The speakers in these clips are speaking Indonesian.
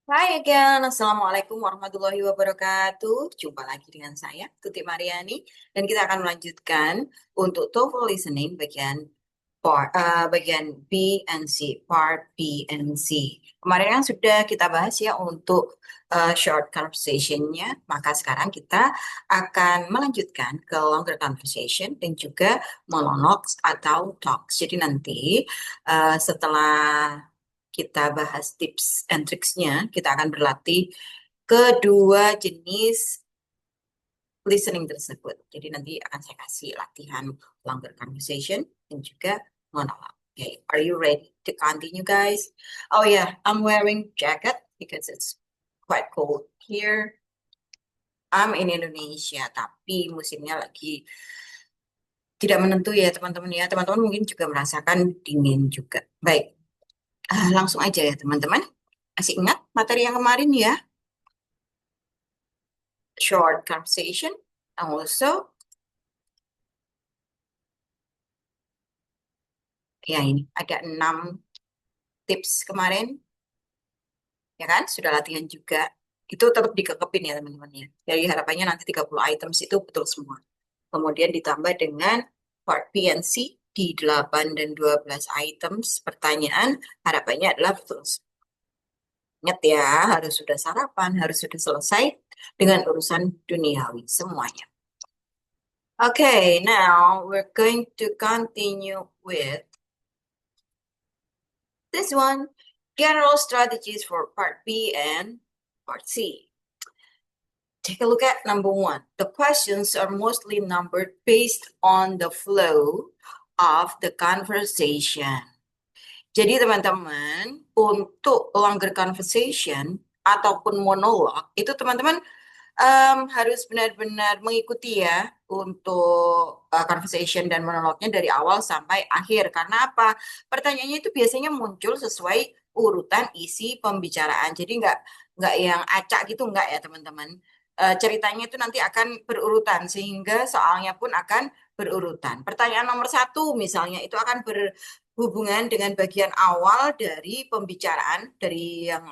Hai again, Assalamualaikum warahmatullahi wabarakatuh. Jumpa lagi dengan saya, Tuti Mariani, dan kita akan melanjutkan untuk TOEFL listening bagian B and C, part B and C. Kemarin kan sudah kita bahas ya untuk short conversation-nya, maka sekarang kita akan melanjutkan ke longer conversation dan juga monologues atau talks. Jadi nanti setelah kita bahas tips and tricksnya, kita akan berlatih kedua jenis listening tersebut. Jadi nanti akan saya kasih latihan longer conversation dan juga monolog. Okay, are you ready to continue, guys? Oh yeah, I'm wearing jacket because it's quite cold here. I'm in Indonesia, tapi musimnya lagi tidak menentu ya teman-teman ya. Teman-teman mungkin juga merasakan dingin juga. Baik, langsung aja ya teman-teman. Masih ingat materi yang kemarin ya? Short conversation. And also, ya ini ada 6 tips kemarin, ya kan? Sudah latihan juga. Itu tetap dikekepin ya teman-teman ya. Jadi harapannya nanti 30 items itu betul semua. Kemudian ditambah dengan part B and C di 8 dan 12 items pertanyaan, harapannya adalah betul semua. Ingat ya, harus sudah sarapan, harus sudah selesai dengan urusan duniawi semuanya. Okay, now we're going to continue with this one, general strategies for part B and part C. Take a look at number 1. The questions are mostly numbered based on the flow of the conversation. Jadi teman-teman, untuk longer conversation ataupun monolog, itu teman-teman harus benar-benar mengikuti ya untuk conversation dan monolognya dari awal sampai akhir. Karena apa? Pertanyaannya itu biasanya muncul sesuai urutan isi pembicaraan. Jadi nggak yang acak gitu nggak ya teman-teman. Ceritanya itu nanti akan berurutan sehingga soalnya pun akan berurutan. Pertanyaan nomor 1 misalnya itu akan berhubungan dengan bagian awal dari pembicaraan dari yang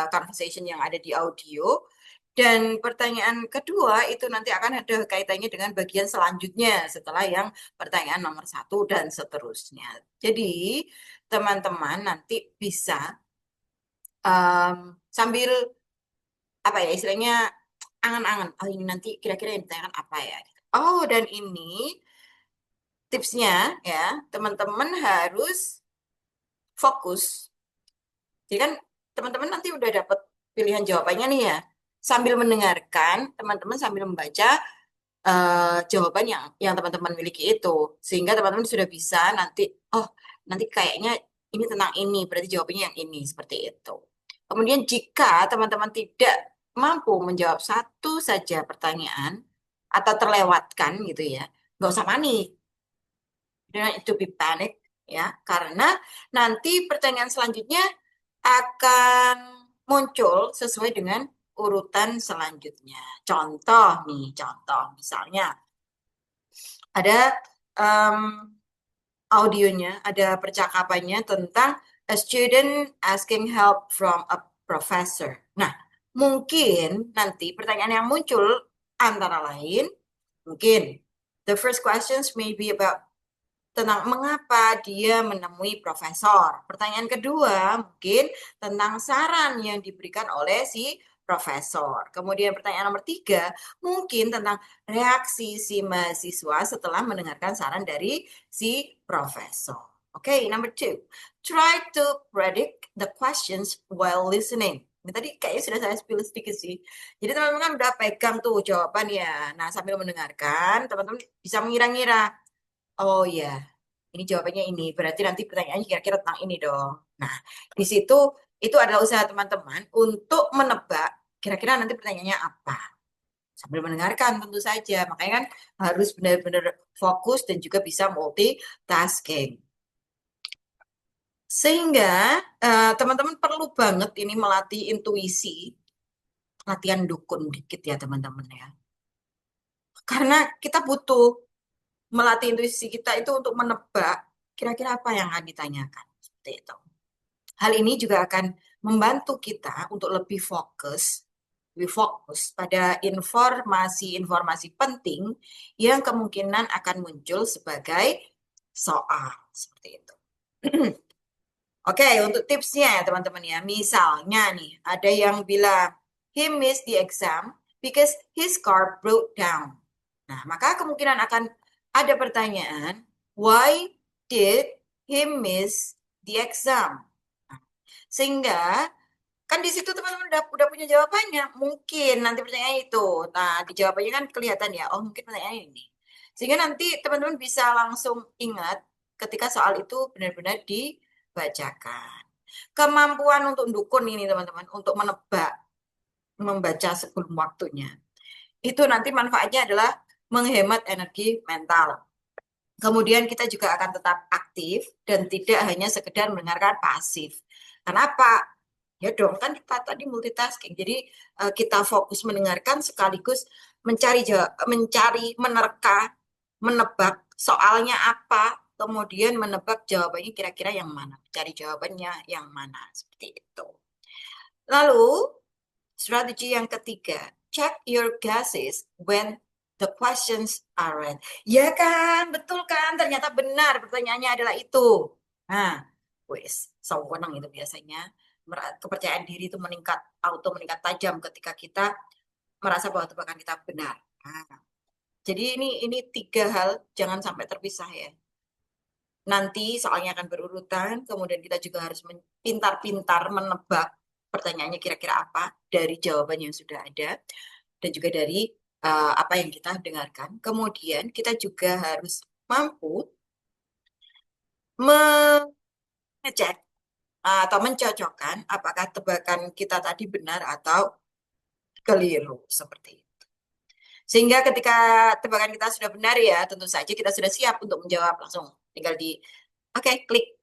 conversation yang ada di audio. Dan pertanyaan kedua itu nanti akan ada kaitannya dengan bagian selanjutnya setelah yang pertanyaan nomor 1 dan seterusnya. Jadi teman-teman nanti bisa sambil apa ya istilahnya angan-angan. Oh ini nanti kira-kira yang ditanyakan apa ya? Oh dan ini tipsnya ya teman-teman harus fokus. Jadi kan teman-teman nanti udah dapat pilihan jawabannya nih ya. Sambil mendengarkan, teman-teman sambil membaca jawaban yang teman-teman miliki itu sehingga teman-teman sudah bisa nanti oh nanti kayaknya ini tentang ini berarti jawabannya yang ini seperti itu. Kemudian jika teman-teman tidak mampu menjawab satu saja pertanyaan atau terlewatkan gitu ya, nggak usah panik, don't need to be panic ya, karena nanti pertanyaan selanjutnya akan muncul sesuai dengan urutan selanjutnya. Contoh misalnya ada em, audionya, ada percakapannya tentang a student asking help from a professor. Nah, mungkin nanti pertanyaan yang muncul antara lain, mungkin the first questions may be about tentang mengapa dia menemui profesor. Pertanyaan kedua mungkin tentang saran yang diberikan oleh si profesor. Kemudian pertanyaan nomor 3 mungkin tentang reaksi si mahasiswa setelah mendengarkan saran dari si profesor. Oke, number 2. Try to predict the questions while listening. Ini tadi kayaknya sudah saya spill sedikit sih. Jadi teman-teman kan udah pegang tuh jawaban ya. Nah, sambil mendengarkan, teman-teman bisa mengira-ngira. Oh ya, ini jawabannya ini. Berarti nanti pertanyaannya kira-kira tentang ini dong. Nah, di situ itu adalah usaha teman-teman untuk menebak kira-kira nanti pertanyaannya apa. Sambil mendengarkan tentu saja. Makanya kan harus benar-benar fokus dan juga bisa multitasking. Sehingga teman-teman perlu banget ini melatih intuisi, latihan dukun dikit ya teman-teman ya. Karena kita butuh melatih intuisi kita itu untuk menebak kira-kira apa yang akan ditanyakan. Seperti itu. Hal ini juga akan membantu kita untuk lebih fokus pada informasi-informasi penting yang kemungkinan akan muncul sebagai soal seperti itu. Oke, untuk tipsnya ya teman-teman ya. Misalnya nih, ada yang bilang he missed the exam because his car broke down. Nah, maka kemungkinan akan ada pertanyaan, why did he miss the exam? Nah, sehingga kan di situ teman-teman udah punya jawabannya. Mungkin nanti pertanyaan itu. Nah, di jawabannya kan kelihatan ya, oh mungkin pertanyaan ini. Sehingga nanti teman-teman bisa langsung ingat ketika soal itu benar-benar dibacakan. Kemampuan untuk dukun ini teman-teman, untuk menebak, membaca sebelum waktunya. Itu nanti manfaatnya adalah menghemat energi mental. Kemudian kita juga akan tetap aktif dan tidak hanya sekedar mendengarkan pasif. Kenapa? Ya dong, kan kita tadi multitasking. Jadi kita fokus mendengarkan sekaligus mencari, menerka, menebak soalnya apa, kemudian menebak jawabannya kira-kira yang mana, cari jawabannya yang mana, seperti itu. Lalu, strategi yang ketiga, check your guesses when the questions are right. Ya kan, betul kan? Ternyata benar pertanyaannya adalah itu. Nah, wes, sewenang itu biasanya. Kepercayaan diri itu meningkat tajam ketika kita merasa bahwa tebakan kita benar. Nah, jadi ini 3 hal, jangan sampai terpisah ya. Nanti soalnya akan berurutan, kemudian kita juga harus pintar-pintar menebak pertanyaannya kira-kira apa dari jawaban yang sudah ada, dan juga dari apa yang kita dengarkan. Kemudian kita juga harus mampu mengecek atau mencocokkan apakah tebakan kita tadi benar atau keliru, seperti itu. Sehingga ketika tebakan kita sudah benar ya, tentu saja kita sudah siap untuk menjawab langsung. Tinggal oke, klik.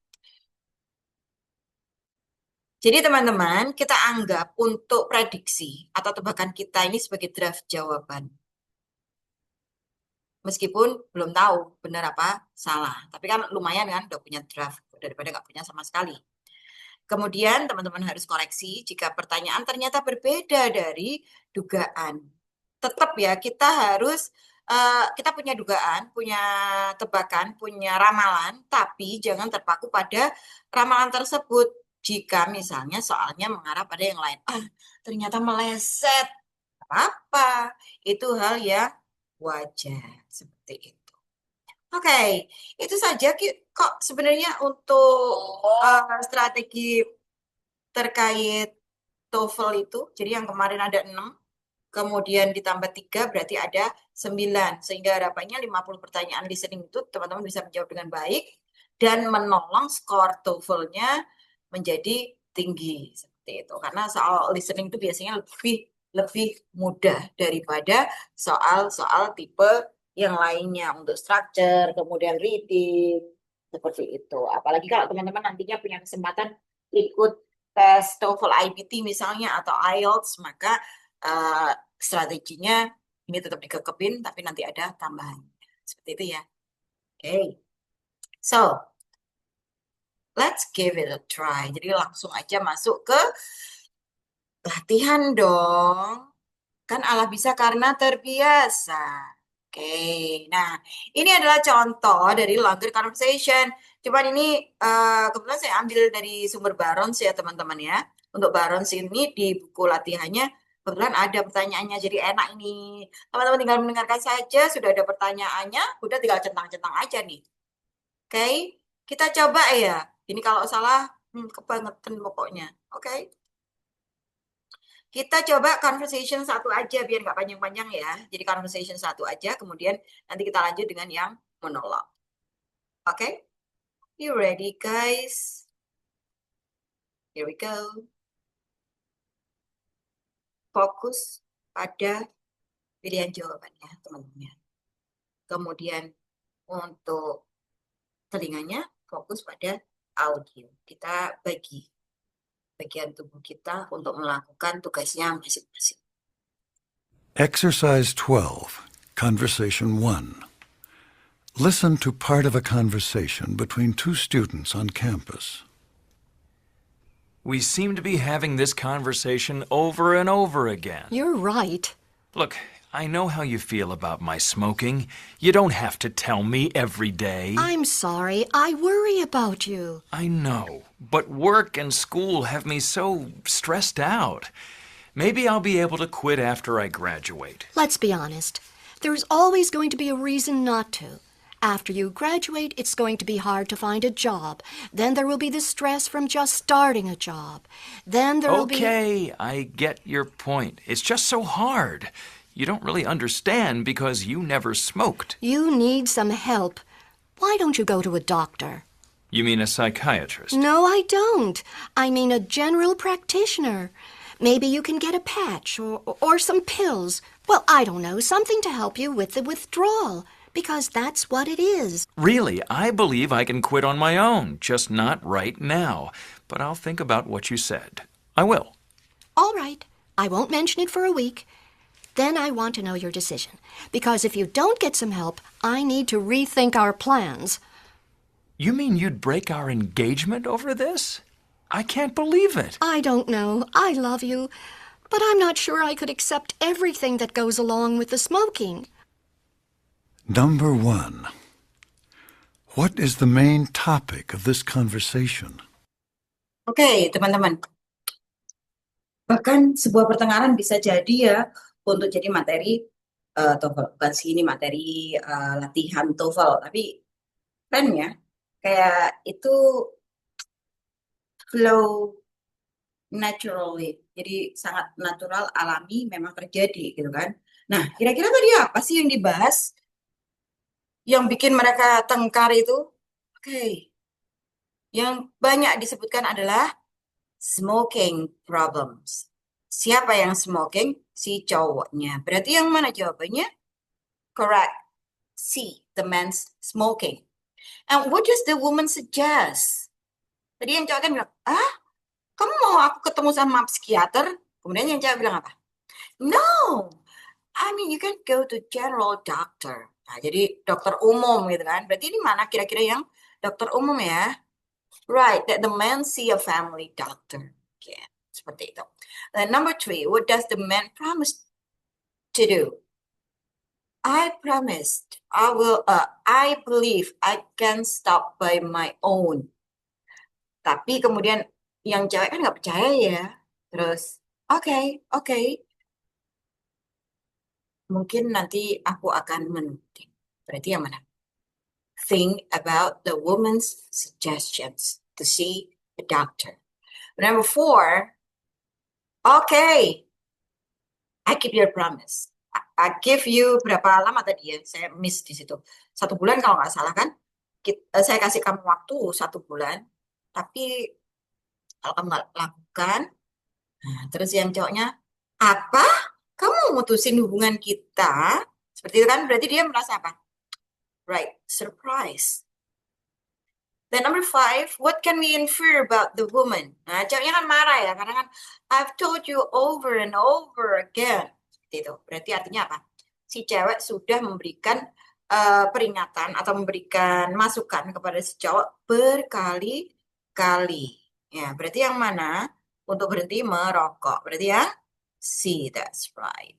Jadi teman-teman, kita anggap untuk prediksi atau tebakan kita ini sebagai draft jawaban. Meskipun belum tahu benar apa salah. Tapi kan lumayan kan udah punya draft daripada nggak punya sama sekali. Kemudian teman-teman harus koreksi jika pertanyaan ternyata berbeda dari dugaan. Tetap ya, kita harus, kita punya dugaan, punya tebakan, punya ramalan, tapi jangan terpaku pada ramalan tersebut. Jika misalnya soalnya mengarah pada yang lain, ternyata meleset, apa? Itu hal yang wajar, seperti itu. Oke, itu saja kok sebenarnya untuk strategi terkait TOEFL itu. Jadi yang kemarin ada 6, kemudian ditambah 3 berarti ada 9. Sehingga harapannya 50 pertanyaan listening itu teman-teman bisa menjawab dengan baik dan menolong skor TOEFL-nya menjadi tinggi seperti itu. Karena soal listening itu biasanya lebih mudah daripada soal-soal tipe yang lainnya untuk structure, kemudian reading, seperti itu. Apalagi kalau teman-teman nantinya punya kesempatan ikut tes TOEFL IBT misalnya atau IELTS, maka strateginya ini tetap dikekepin, tapi nanti ada tambahan. Seperti itu ya. Oke. So, let's give it a try. Jadi langsung aja masuk ke latihan dong. Kan Allah bisa karena terbiasa. Oke, nah ini adalah contoh dari longer conversation. Cuman ini kebetulan saya ambil dari sumber Barons ya teman-teman ya. Untuk Barons ini di buku latihannya kebetulan ada pertanyaannya, jadi enak ini. Teman-teman tinggal mendengarkan saja, sudah ada pertanyaannya, udah tinggal centang-centang aja nih. Oke, kita coba ya. Ini kalau salah, kebangetan pokoknya. Oke. Kita coba conversation 1 aja biar nggak panjang-panjang ya. Jadi conversation 1 aja, kemudian nanti kita lanjut dengan yang monolog. Oke? You ready guys? Here we go. Fokus pada pilihan jawabannya teman-teman. Kemudian untuk telinganya fokus pada audio. Kita bagi bagian tubuh kita untuk melakukan tugasnya masing-masing. Exercise 12, Conversation 1. Listen to part of a conversation between 2 students on campus. We seem to be having this conversation over and over again. You're right. Look, I know how you feel about my smoking. You don't have to tell me every day. I'm sorry. I worry about you. I know, but work and school have me so stressed out. Maybe I'll be able to quit after I graduate. Let's be honest. There's always going to be a reason not to. After you graduate, it's going to be hard to find a job. Then there will be the stress from just starting a job. Then there will be... Okay, I get your point. It's just so hard. You don't really understand because you never smoked. You need some help. Why don't you go to a doctor? You mean a psychiatrist? No, I don't. I mean a general practitioner. Maybe you can get a patch or some pills. Well, I don't know, something to help you with the withdrawal. Because that's what it is. Really, I believe I can quit on my own, just not right now. But I'll think about what you said. I will. All right. I won't mention it for a week. Then I want to know your decision. Because if you don't get some help, I need to rethink our plans. You mean you'd break our engagement over this? I can't believe it. I don't know. I love you. But I'm not sure I could accept everything that goes along with the smoking. Number 1. What is the main topic of this conversation? Oke, teman-teman. Bahkan sebuah pertengkaran bisa jadi ya untuk jadi materi TOEFL. Bukan sih ini materi latihan TOEFL, tapi keren ya. Kayak itu flow naturally. Jadi sangat natural, alami, memang terjadi gitu kan. Nah, kira-kira tadi apa sih yang dibahas? Yang bikin mereka tengkar itu? Oke. Yang banyak disebutkan adalah smoking problems. Siapa yang smoking? Si cowoknya. Berarti yang mana jawabannya? Correct. C. The man's smoking. And what does the woman suggest? Tadi yang cowok kan bilang, kamu mau aku ketemu sama psikiater? Kemudian yang cewek bilang apa? No, I mean you can go to general doctor. Nah, jadi dokter umum gitu kan. Berarti ini mana kira-kira yang dokter umum ya? Right, that the man see a family doctor. Okay, seperti itu. Then number 3, what does the man promise to do? I promised, I believe I can stop by my own. Tapi kemudian yang cewek kan nggak percaya ya. Terus, okay. Mungkin nanti aku akan menuding. Berarti yang mana? Think about the woman's suggestions to see a doctor. Number 4, okay, I keep your promise. I give you berapa lama tadi ya? Saya miss di situ. 1 bulan kalau nggak salah kan? Saya kasih kamu waktu 1 bulan. Tapi kalau kamu nggak lakukan, nah, terus yang cowoknya, apa? Kamu mutusin hubungan kita? Seperti itu kan? Berarti dia merasa apa? Right, surprise. Then number 5, what can we infer about the woman? Nah, cowoknya kan marah ya, karena kan I've told you over and over again. Seperti itu. Berarti artinya apa? Si cewek sudah memberikan peringatan atau memberikan masukan kepada si cowok berkali-kali. Ya, berarti yang mana? Untuk berhenti merokok. Berarti ya? C, that's right.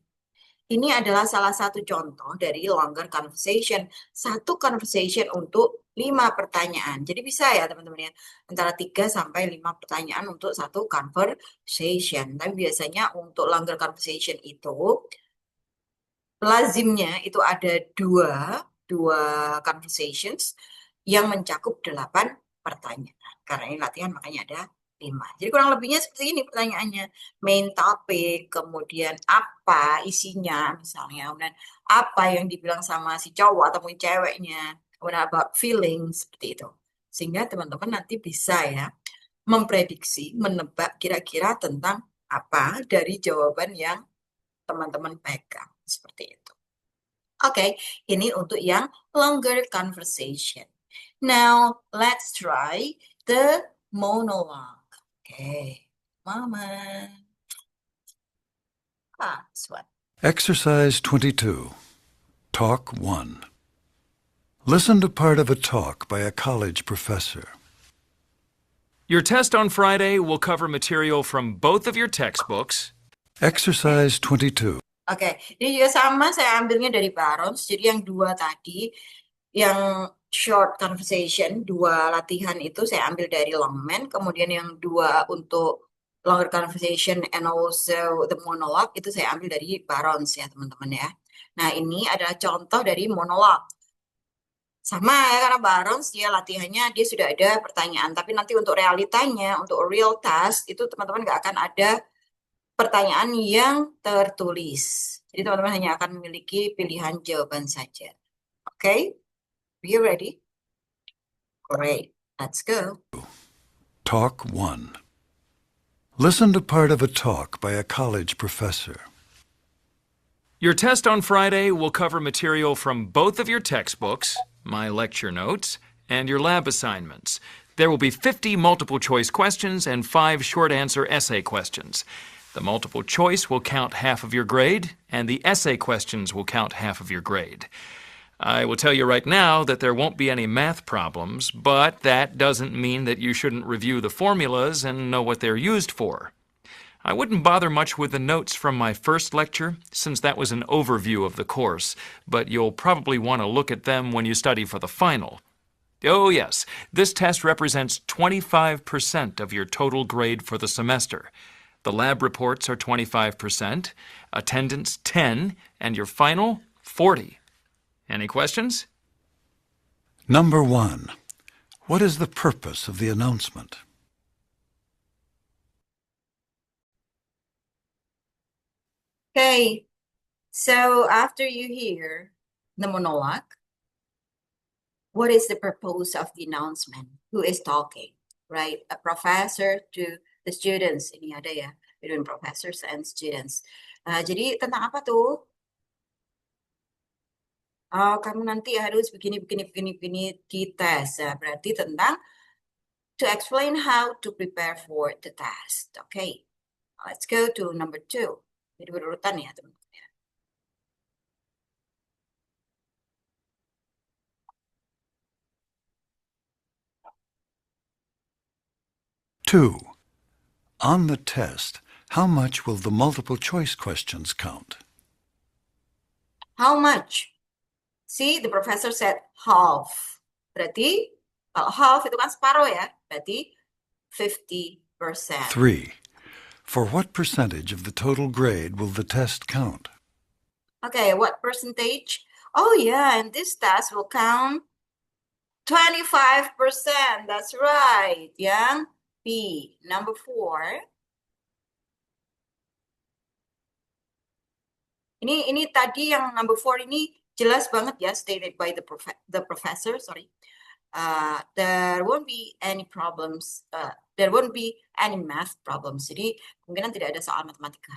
Ini adalah salah satu contoh dari longer conversation. 1 conversation untuk 5 pertanyaan. Jadi bisa ya teman-teman ya, antara 3 sampai 5 pertanyaan untuk 1 conversation. Tapi biasanya untuk longer conversation itu, lazimnya itu ada 2 conversations yang mencakup 8 pertanyaan. Karena ini latihan makanya ada 5. Jadi kurang lebihnya seperti ini pertanyaannya. Main topic, kemudian apa isinya misalnya, kemudian apa yang dibilang sama si cowok ataupun ceweknya, kemudian about feelings, seperti itu. Sehingga teman-teman nanti bisa ya memprediksi, menebak kira-kira tentang apa dari jawaban yang teman-teman pegang. Seperti itu. Oke, ini untuk yang longer conversation. Now, let's try the monologue. Okay, Mama. This one. Exercise 22. Talk 1. Listen to part of a talk by a college professor. Your test on Friday will cover material from both of your textbooks. Exercise 22. Oke, ini juga sama, saya ambilnya dari Barons. Jadi yang dua tadi, yang short conversation, dua latihan itu saya ambil dari Longman. Kemudian yang dua untuk longer conversation and also the monologue itu saya ambil dari Barons ya teman-teman ya. Nah ini adalah contoh dari monologue. Sama ya, karena Barons dia latihannya dia sudah ada pertanyaan. Tapi nanti untuk realitanya, untuk real task, itu teman-teman nggak akan ada pertanyaan yang tertulis. Jadi teman-teman hanya akan memiliki pilihan jawaban saja. Oke? Are you ready? Great. Let's go. Talk 1. Listen to part of a talk by a college professor. Your test on Friday will cover material from both of your textbooks, my lecture notes, and your lab assignments. There will be 50 multiple choice questions and 5 short answer essay questions. The multiple choice will count half of your grade, and the essay questions will count half of your grade. I will tell you right now that there won't be any math problems, but that doesn't mean that you shouldn't review the formulas and know what they're used for. I wouldn't bother much with the notes from my first lecture, since that was an overview of the course, but you'll probably want to look at them when you study for the final. Oh yes, this test represents 25% of your total grade for the semester. The lab reports are 25%, attendance 10, and your final 40. Any questions? Number 1. What is the purpose of the announcement? Okay. So after you hear the monologue, what is the purpose of the announcement? Who is talking? Right? A professor to the students. Ini ada ya, between professors and students. Jadi tentang apa tuh? Kamu nanti harus begini di tes. Berarti tentang to explain how to prepare for the test. Okay. Let's go to number 2. Jadi berurutan ya, teman-teman. 2. On the test, how much will the multiple choice questions count? How much? See, the professor said half. Berarti, kalau half itu kan separuh ya. Berarti 50%. 3. For what percentage of the total grade will the test count? Okay, what percentage? Oh yeah, and this test will count 25%. That's right. Yang B. Number 4. Ini tadi yang number 4 ini jelas banget ya, stated by the professor, sorry. There won't be any problems, there won't be any math problems. Jadi kemungkinan tidak ada soal matematika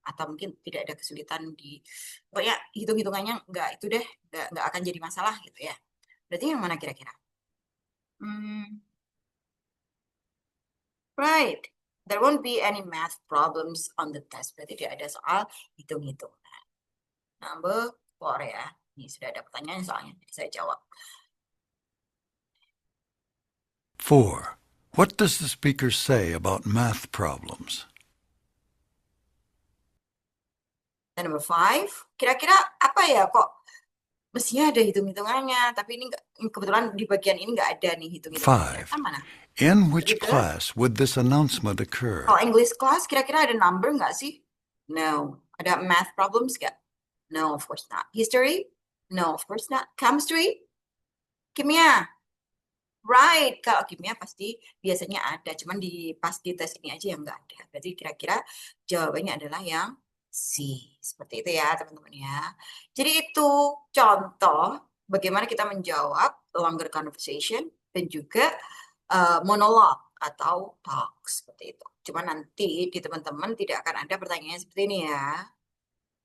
atau mungkin tidak ada kesulitan di, pokoknya hitung-hitungannya nggak itu deh, nggak akan jadi masalah gitu ya. Berarti yang mana kira-kira? Right, there won't be any math problems on the test. Berarti tidak ada soal hitung-hitungan. Number 4 ya. Ini sudah ada pertanyaan soalnya, jadi saya jawab. 4. What does the speaker say about math problems? Dan number 5, kira-kira apa ya kok mestinya ada hitung-hitungannya, tapi ini kebetulan di bagian ini nggak ada nih hitung-hitungannya. 5. Mana? In which Begitu. class would this announcement occur? Kalau English class kira-kira ada number nggak sih? No. Ada math problems nggak? No, of course not. History? No, of course not. Chemistry? Kimia? Right, kalau kimia pasti biasanya ada, cuman pas di tes ini aja yang nggak ada. Berarti kira-kira jawabannya adalah yang C. Seperti itu ya teman-teman ya. Jadi itu contoh bagaimana kita menjawab longer conversation dan juga monologue atau talk seperti itu. Cuma nanti di teman-teman tidak akan ada pertanyaan seperti ini ya.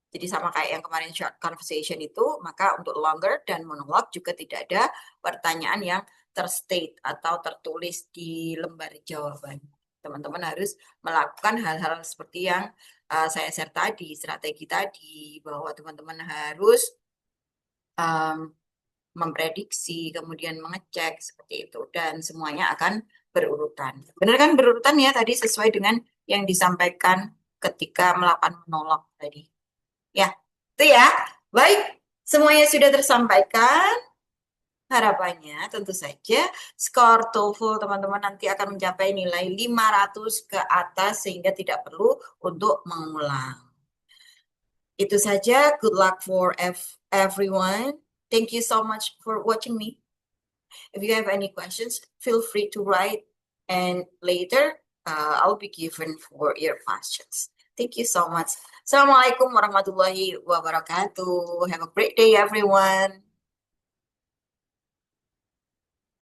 Jadi sama kayak yang kemarin short conversation itu, maka untuk longer dan monologue juga tidak ada pertanyaan yang terstate atau tertulis di lembar jawaban. Teman-teman harus melakukan hal-hal seperti yang saya share tadi, strategi tadi, bahwa teman-teman harus memprediksi, kemudian mengecek seperti itu, dan semuanya akan berurutan. Benar kan berurutan ya tadi sesuai dengan yang disampaikan ketika melakukan menolak tadi. Ya, itu ya. Baik, semuanya sudah tersampaikan. Harapannya tentu saja skor TOEFL teman-teman nanti akan mencapai nilai 500 ke atas sehingga tidak perlu untuk mengulang. Itu saja. Good luck for everyone. Thank you so much for watching me. If you have any questions, feel free to write and later I'll be given for your questions. Thank you so much. Assalamualaikum warahmatullahi wabarakatuh. Have a great day everyone.